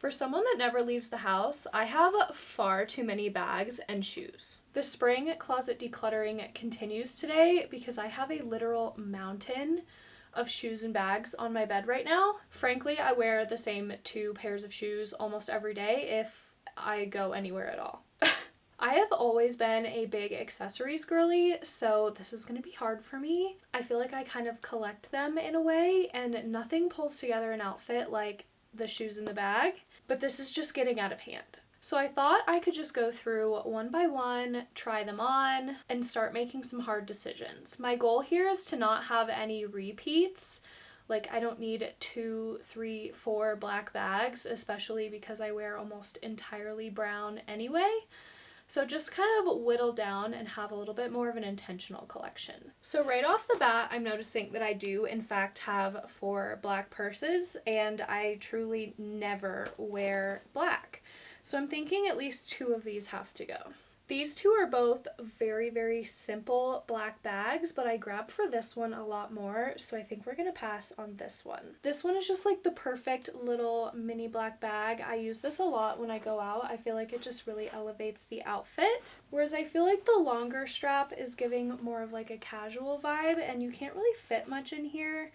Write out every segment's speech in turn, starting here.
For someone that never leaves the house, I have far too many bags and shoes. The spring closet decluttering continues today because I have a literal mountain of shoes and bags on my bed right now. Frankly, I wear the same 2 pairs of shoes almost every day if I go anywhere at all. I have always been a big accessories girly, so this is going to be hard for me. I feel like I kind of collect them in a way, and nothing pulls together an outfit like the shoes and the bag, but this is just getting out of hand. So I thought I could just go through one by one, try them on, and start making some hard decisions. My goal here is to not have any repeats. Like, I don't need 2, 3, 4 black bags, especially because I wear almost entirely brown anyway. So just kind of whittle down and have a little bit more of an intentional collection. So right off the bat, I'm noticing that I do in fact have 4 black purses, and I truly never wear black. So I'm thinking at least 2 of these have to go. These 2 are both very, very simple black bags, but I grabbed for this one a lot more, so I think we're gonna pass on this one. This one is just like the perfect little mini black bag. I use this a lot when I go out. I feel like it just really elevates the outfit. Whereas I feel like the longer strap is giving more of like a casual vibe, and you can't really fit much in here.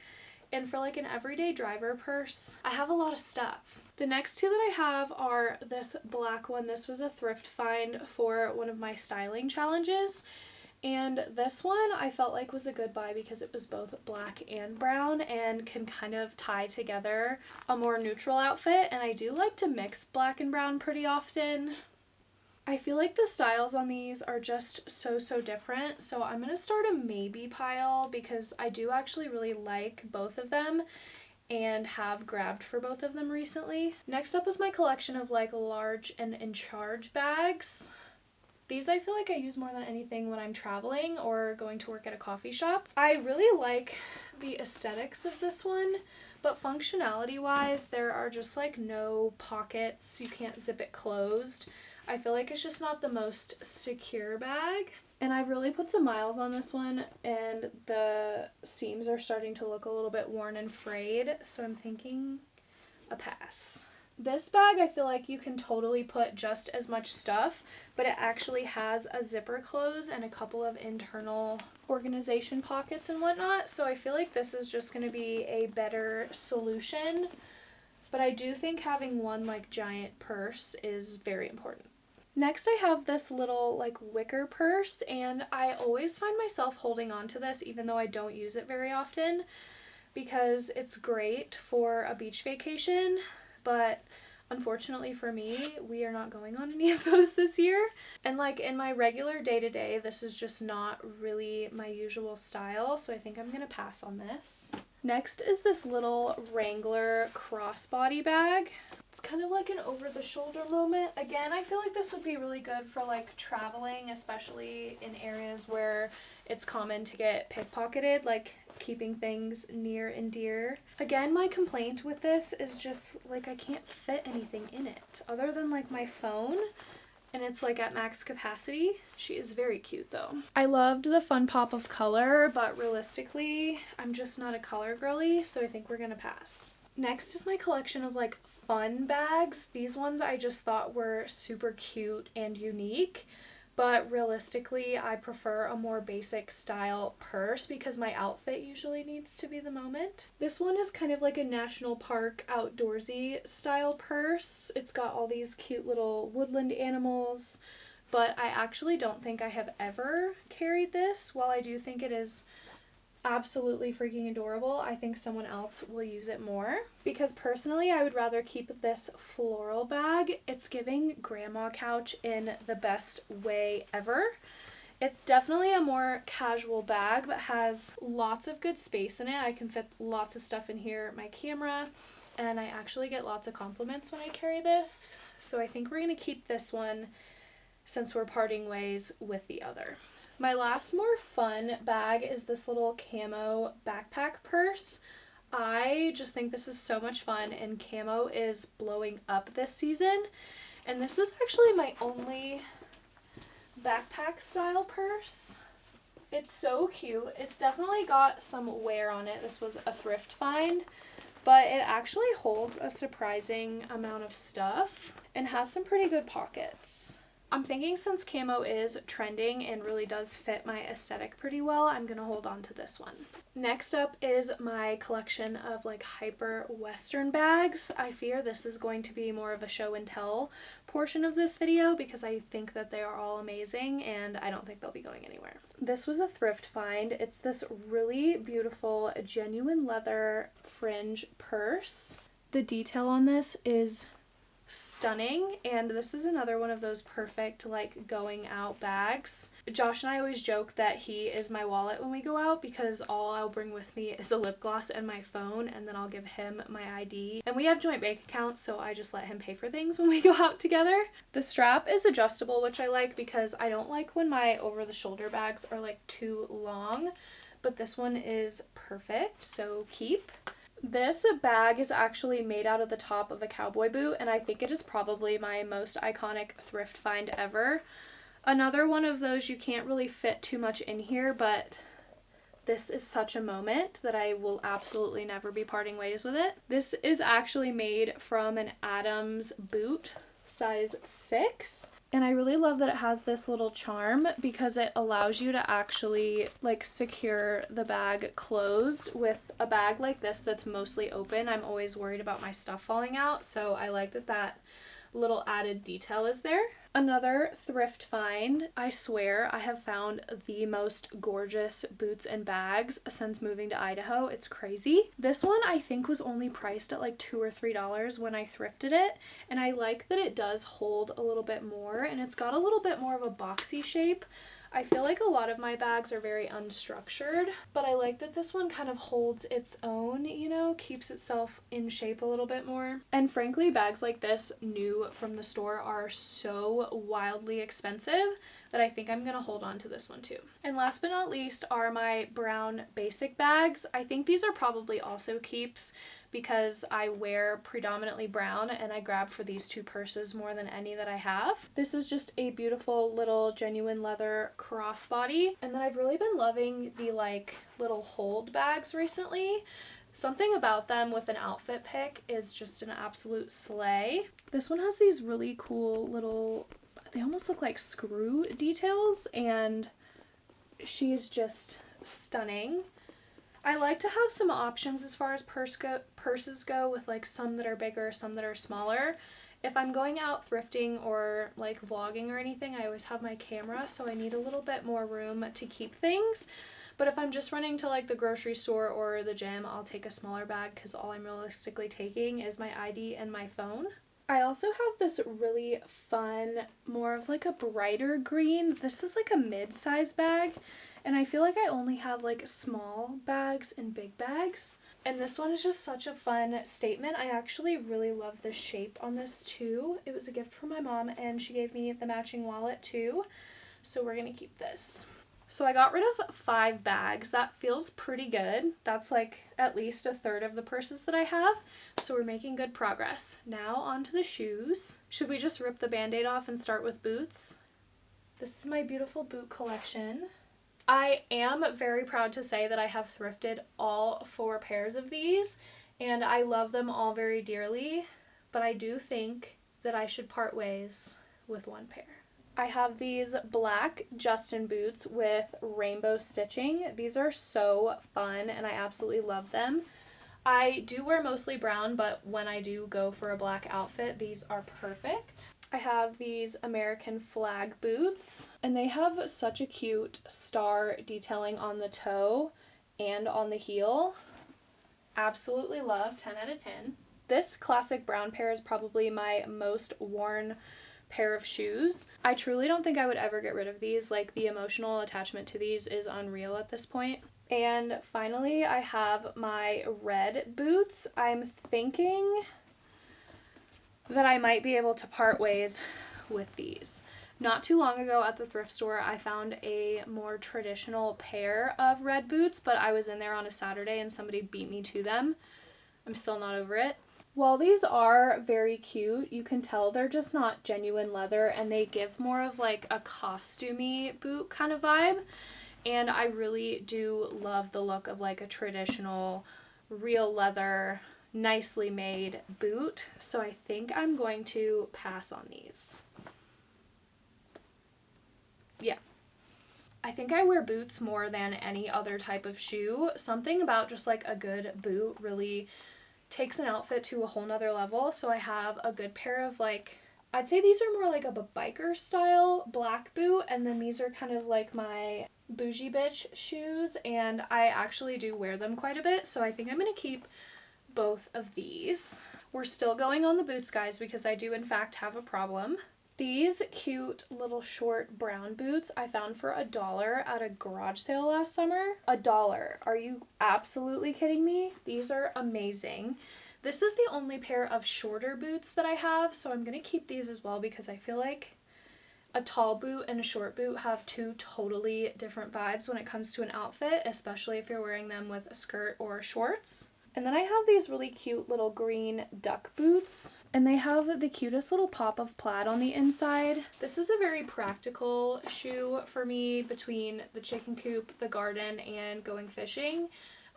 And for like an everyday driver purse, I have a lot of stuff. The next 2 that I have are this black one. This was a thrift find for one of my styling challenges. And this one I felt like was a good buy because it was both black and brown and can kind of tie together a more neutral outfit. And I do like to mix black and brown pretty often. I feel like the styles on these are just so different, so I'm going to start a maybe pile because I do actually really like both of them and have grabbed for both of them recently. Next up is my collection of like large and in charge bags. These I feel like I use more than anything when I'm traveling or going to work at a coffee shop. I really like the aesthetics of this one, but functionality wise there are just like no pockets, you can't zip it closed. I feel like it's just not the most secure bag. And I've really put some miles on this one, and the seams are starting to look a little bit worn and frayed, so I'm thinking a pass. This bag I feel like you can totally put just as much stuff, but it actually has a zipper close and a couple of internal organization pockets and whatnot, so I feel like this is just going to be a better solution. But I do think having one like giant purse is very important. Next I have this little like wicker purse, and I always find myself holding on to this even though I don't use it very often because it's great for a beach vacation, but unfortunately for me, we are not going on any of those this year. And like in my regular day-to-day, this is just not really my usual style, so I think I'm gonna pass on this. Next is this little Wrangler crossbody bag. It's kind of like an over-the-shoulder moment. Again, I feel like this would be really good for like traveling, especially in areas where it's common to get pickpocketed, like keeping things near and dear. Again, my complaint with this is just like I can't fit anything in it other than like my phone, and it's like at max capacity. She is very cute though. I loved the fun pop of color, but realistically, I'm just not a color girly, so I think we're gonna pass. Next is my collection of like fun bags. These ones I just thought were super cute and unique, but realistically I prefer a more basic style purse because my outfit usually needs to be the moment. This one is kind of like a national park outdoorsy style purse. It's got all these cute little woodland animals, but I actually don't think I have ever carried this. While I do think it is absolutely freaking adorable, I think someone else will use it more because personally I would rather keep this floral bag. It's giving grandma couch in the best way ever. It's definitely a more casual bag but has lots of good space in it. I can fit lots of stuff in here, my camera, and I actually get lots of compliments when I carry this, so I think we're gonna keep this one since we're parting ways with the other. My last more fun bag is this little camo backpack purse. I just think this is so much fun, and camo is blowing up this season. And this is actually my only backpack style purse. It's so cute. It's definitely got some wear on it. This was a thrift find, but it actually holds a surprising amount of stuff and has some pretty good pockets. I'm thinking since camo is trending and really does fit my aesthetic pretty well, I'm gonna hold on to this one. Next up is my collection of like hyper Western bags. I fear this is going to be more of a show and tell portion of this video because I think that they are all amazing and I don't think they'll be going anywhere. This was a thrift find. It's this really beautiful genuine leather fringe purse. The detail on this is stunning, and this is another one of those perfect like going out bags. Josh and I always joke that he is my wallet when we go out because all I'll bring with me is a lip gloss and my phone, and then I'll give him my ID. And we have joint bank accounts, so I just let him pay for things when we go out together. The strap is adjustable, which I like because I don't like when my over the shoulder bags are like too long, but this one is perfect, so keep. This bag is actually made out of the top of a cowboy boot, and I think it is probably my most iconic thrift find ever. Another one of those you can't really fit too much in here, but this is such a moment that I will absolutely never be parting ways with it. This is actually made from an Adams boot, size 6. And I really love that it has this little charm because it allows you to actually like secure the bag closed. With a bag like this that's mostly open, I'm always worried about my stuff falling out, so I like that that little added detail is there. Another thrift find. I swear I have found the most gorgeous boots and bags since moving to Idaho. It's crazy. This one I think was only priced at like $2 or $3 when I thrifted it, and I like that it does hold a little bit more and it's got a little bit more of a boxy shape. I feel like a lot of my bags are very unstructured, but I like that this one kind of holds its own, you know, keeps itself in shape a little bit more. And frankly, bags like this, new from the store, are so wildly expensive that I think I'm gonna hold on to this one too. And last but not least are my brown basic bags. I think these are probably also keeps because I wear predominantly brown and I grab for these two purses more than any that I have. This is just a beautiful little genuine leather crossbody. And then I've really been loving the like little hold bags recently. Something about them with an outfit pick is just an absolute slay. This one has these really cool little, they almost look like screw details, and she is just stunning. I like to have some options as far as purses go, with like some that are bigger, some that are smaller. If I'm going out thrifting or like vlogging or anything, I always have my camera, so I need a little bit more room to keep things. But if I'm just running to like the grocery store or the gym, I'll take a smaller bag because all I'm realistically taking is my ID and my phone. I also have this really fun, more of like a brighter green. This is like a mid-size bag, and I feel like I only have like small bags and big bags. And this one is just such a fun statement. I actually really love the shape on this too. It was a gift from my mom and she gave me the matching wallet too. So we're gonna keep this. So I got rid of 5 bags. That feels pretty good. That's like at least a third of the purses that I have. So we're making good progress. Now on to the shoes. Should we just rip the band-aid off and start with boots? This is my beautiful boot collection. I am very proud to say that I have thrifted all 4 pairs of these, and I love them all very dearly, but I do think that I should part ways with 1 pair. I have these black Justin boots with rainbow stitching. These are so fun and I absolutely love them. I do wear mostly brown, but when I do go for a black outfit, these are perfect. I have these American flag boots, and they have such a cute star detailing on the toe and on the heel. Absolutely love, 10 out of 10. This classic brown pair is probably my most worn pair of shoes. I truly don't think I would ever get rid of these. Like, the emotional attachment to these is unreal at this point. And finally, I have my red boots. I'm thinking that I might be able to part ways with these. Not too long ago at the thrift store, I found a more traditional pair of red boots, but I was in there on a Saturday and somebody beat me to them. I'm still not over it. While these are very cute, you can tell they're just not genuine leather, and they give more of like a costumey boot kind of vibe. And I really do love the look of like a traditional real leather nicely made boot. So I think I'm going to pass on these. Yeah. I think I wear boots more than any other type of shoe. Something about just like a good boot really takes an outfit to a whole nother level. So I have a good pair of like, I'd say these are more like of a biker style black boot, and then these are kind of like my bougie bitch shoes, and I actually do wear them quite a bit, so I think I'm going to keep both of these. We're still going on the boots, guys, because I do in fact have a problem. These cute little short brown boots I found for $1 at a garage sale last summer. $1. Are you absolutely kidding me? These are amazing. This is the only pair of shorter boots that I have, so I'm going to keep these as well because I feel like a tall boot and a short boot have two totally different vibes when it comes to an outfit, especially if you're wearing them with a skirt or shorts. And then I have these really cute little green duck boots, and they have the cutest little pop of plaid on the inside. This is a very practical shoe for me between the chicken coop, the garden, and going fishing.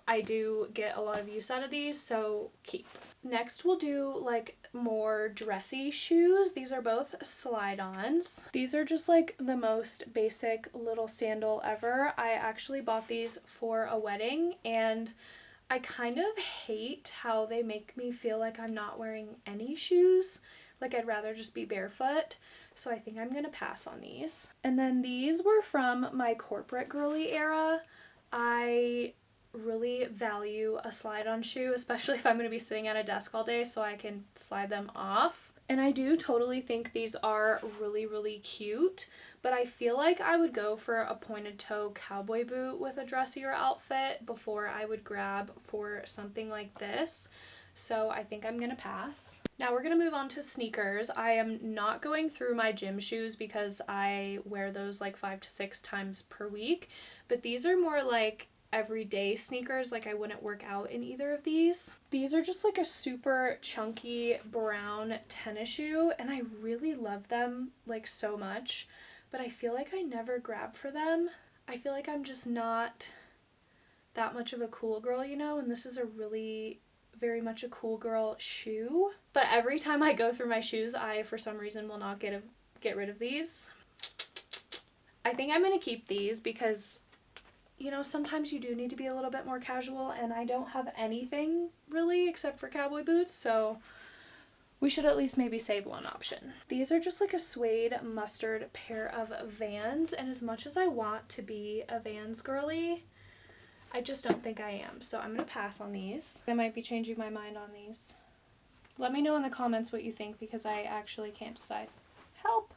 I do get a lot of use out of these, so keep. Next we'll do like more dressy shoes. These are both slide-ons. These are just like the most basic little sandal ever. I actually bought these for a wedding, and I kind of hate how they make me feel like I'm not wearing any shoes. Like I'd rather just be barefoot. So I think I'm gonna pass on these. And then these were from my corporate girly era. I really value a slide-on shoe, especially if I'm going to be sitting at a desk all day so I can slide them off. And I do totally think these are really, really cute, but I feel like I would go for a pointed toe cowboy boot with a dressier outfit before I would grab for something like this. So I think I'm going to pass. Now we're going to move on to sneakers. I am not going through my gym shoes because I wear those like 5 to 6 times per week, but these are more like everyday sneakers. Like I wouldn't work out in either of these. These are just like a super chunky brown tennis shoe, and I really love them like so much, but I feel like I never grab for them. I feel like I'm just not that much of a cool girl, you know, and this is a really very much a cool girl shoe. But every time I go through my shoes, I for some reason will not get rid of these. I think I'm going to keep these because, you know, sometimes you do need to be a little bit more casual, and I don't have anything really except for cowboy boots, so we should at least maybe save one option. These are just like a suede mustard pair of Vans, and as much as I want to be a Vans girly, I just don't think I am, so I'm going to pass on these. I might be changing my mind on these. Let me know in the comments what you think because I actually can't decide. Help!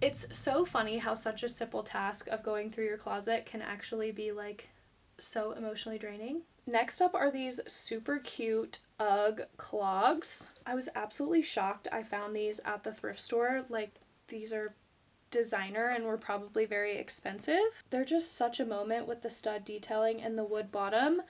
It's so funny how such a simple task of going through your closet can actually be like so emotionally draining. Next up are these super cute UGG clogs. I was absolutely shocked I found these at the thrift store. Like, these are designer and were probably very expensive. They're just such a moment with the stud detailing and the wood bottom,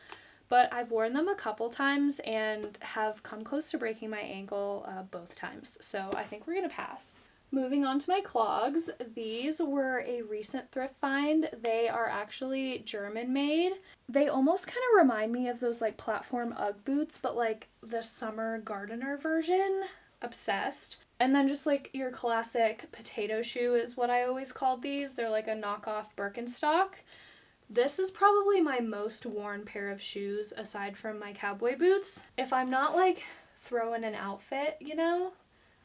but I've worn them a couple times and have come close to breaking my ankle both times, so I think we're gonna pass. Moving on to my clogs, these were a recent thrift find. They are actually German made. They almost kind of remind me of those like platform UGG boots, but like the summer gardener version. Obsessed. And then just like your classic potato shoe is what I always called these. They're like a knockoff Birkenstock. This is probably my most worn pair of shoes aside from my cowboy boots. If I'm not like throwing an outfit, you know,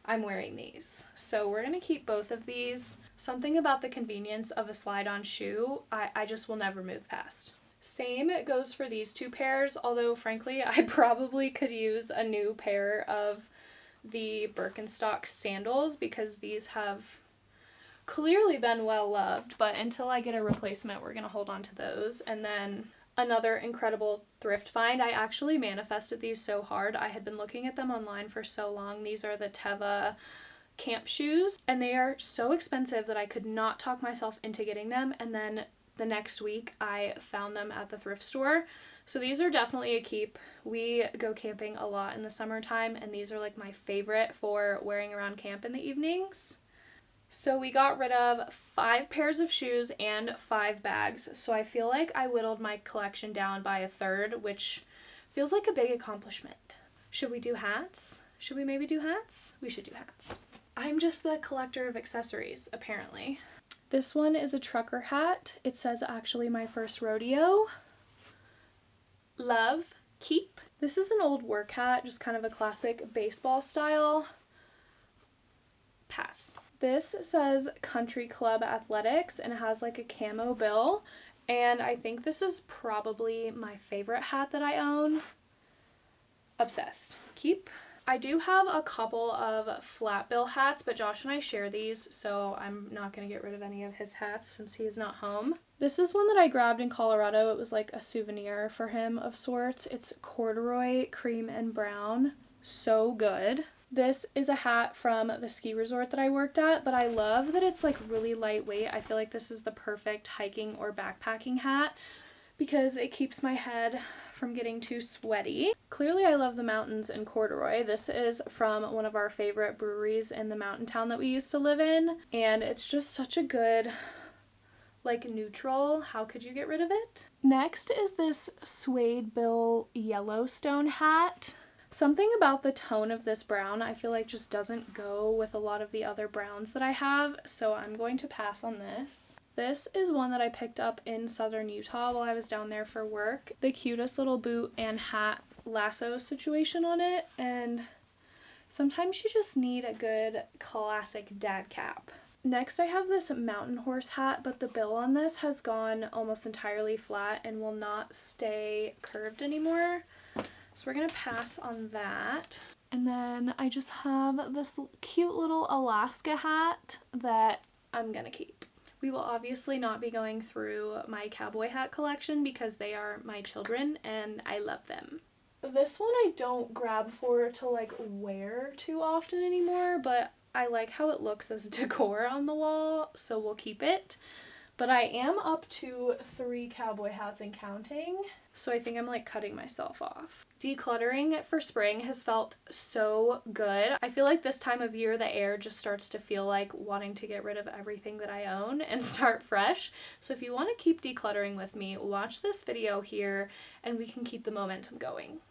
I'm wearing these. So we're going to keep both of these. Something about the convenience of a slide-on shoe, I just will never move past. Same goes for these two pairs, although frankly I probably could use a new pair of the Birkenstock sandals because these have clearly been well loved, but until I get a replacement we're going to hold on to those. And then another incredible thrift find. I actually manifested these so hard. I had been looking at them online for so long. These are the Teva camp shoes, and they are so expensive that I could not talk myself into getting them, and then the next week I found them at the thrift store. So these are definitely a keep. We go camping a lot in the summertime, and these are like my favorite for wearing around camp in the evenings. So we got rid of 5 pairs of shoes and 5 bags. So I feel like I whittled my collection down by a third, which Feels like a big accomplishment. Should we do hats? Should we maybe do hats? We should do hats. I'm just the collector of accessories, apparently. This one is a trucker hat. It says actually my first rodeo. Love, keep. This is an old work hat, just kind of a classic baseball style. Pass. This says Country Club Athletics and it has like a camo bill. And I think this is probably my favorite hat that I own. Obsessed. Keep. I do have a couple of flat bill hats, but Josh and I share these, so I'm not going to get rid of any of his hats since he is not home. This is one that I grabbed in Colorado. It was like a souvenir for him of sorts. It's corduroy, cream, and brown. So good. This is a hat from the ski resort that I worked at, but I love that it's like really lightweight. I feel like this is the perfect hiking or backpacking hat because it keeps my head from getting too sweaty. Clearly I love the mountains and corduroy. This is from one of our favorite breweries in the mountain town that we used to live in, and it's just such a good like neutral. How could you get rid of it? Next is this suede bill Yellowstone hat. Something about the tone of this brown I feel like just doesn't go with a lot of the other browns that I have, so I'm going to pass on this. This is one that I picked up in southern Utah while I was down there for work. The cutest little boot and hat lasso situation on it, and sometimes you just need a good classic dad cap. Next I have this mountain horse hat, but the bill on this has gone almost entirely flat and will not stay curved anymore. So we're going to pass on that. And then I just have this cute little Alaska hat that I'm going to keep. We will obviously not be going through my cowboy hat collection because they are my children and I love them. This one I don't grab for to like wear too often anymore, but I like how it looks as decor on the wall, so we'll keep it. But I am up to 3 cowboy hats and counting, so I think I'm like cutting myself off. Decluttering for spring has felt so good. I feel like this time of year the air just starts to feel like wanting to get rid of everything that I own and start fresh. So if you want to keep decluttering with me, watch this video here and we can keep the momentum going.